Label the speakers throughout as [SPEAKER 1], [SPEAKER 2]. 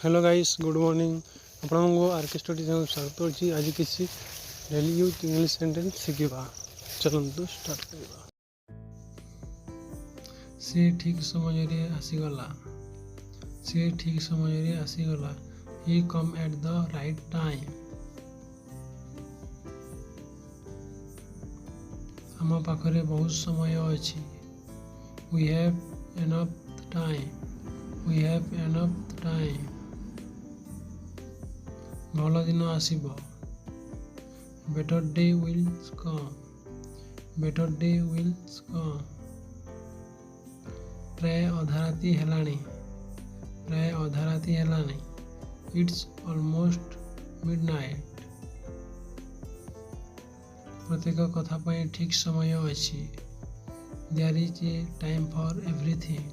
[SPEAKER 1] Hello guys good morning आपको R K study channel स्वागत अच्छी आज किसी डेली यूज इंग्लिश सेंटेंस शिखा चलतु स्टार्ट करवा। से ठीक समय रे आसीगला से ठीक समय रे आसीगला he come at the right time आम पाखरे बहुत समय अच्छी we have enough time we have enough time भल दिन आसीबो better day will come better day will come प्राय अधा राति हेलानी प्राय अधा राति हेलानी इट्स ऑलमोस्ट मिडनाइट प्रत्येक कथा पई ठीक समय अछि there is a time for everything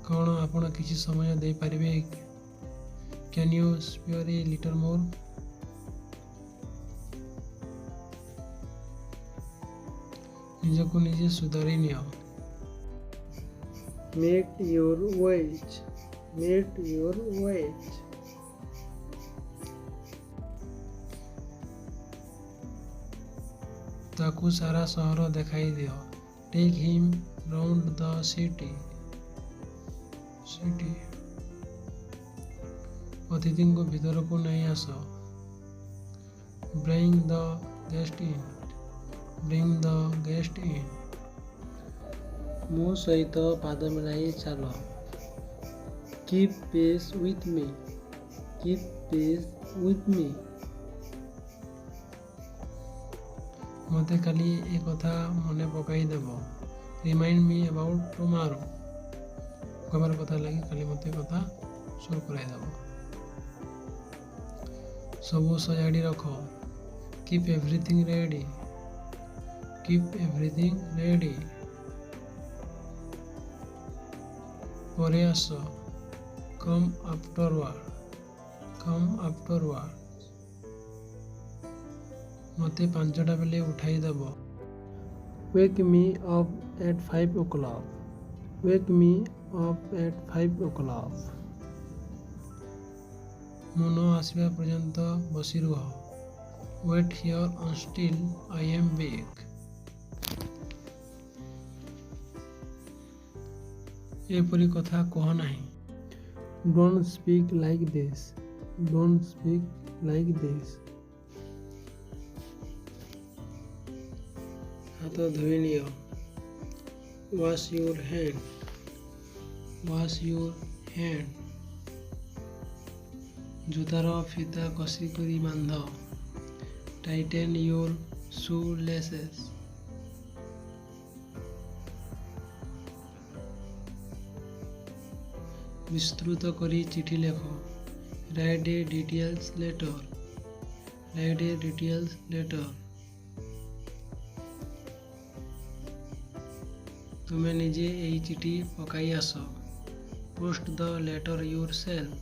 [SPEAKER 1] कौन आपण किसी समय दे पारिबे can you spare a little more निजको निजे सुधारी नियो मेक योर वेज ताकू सारा शहर देखाई दियो take him round the city अतिथि को भीतर को नहीं आस ब्रिंग द गेस्ट इन मो सहित पाद मिलाई चल कीप पेस विथ मी मते खाली एक कथा मने पकाई देव रिमाइंड मी अबाउट टुमारो खबर कथा लगी खाली मते कथा शुरू कराई देव सब सजाड़ी रख कीप एवरीथिंग रेडी परे आस कम आफ्टरवर्ड मते 5टा बेले उठाई देव वेक मी अप एट 5 o'clock मु न आसवा पर्यंत बसी रुह wait here until I am back एपरी कथा कह नहीं डोंट स्पीक लाइक दिस हाथ धोई नियो वॉश योर हैंड जूतार फीता कसी करी बांध टाइटेन योर शू लेसेस विस्तृत करी चिठी लेख राइट ए डिटेल्स लेटर तुम्हें निजे यही चिठी पकाई आस पोस्ट द लेटर योरसेल्फ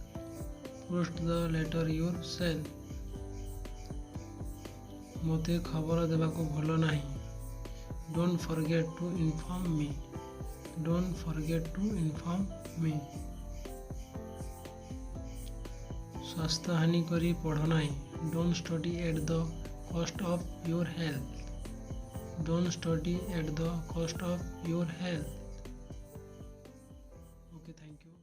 [SPEAKER 1] मते खबर देवा को भलो नहीं don't forget to inform me स्वास्थ्य हानि करी पढ़ नहीं don't study at the cost of your health okay thank you.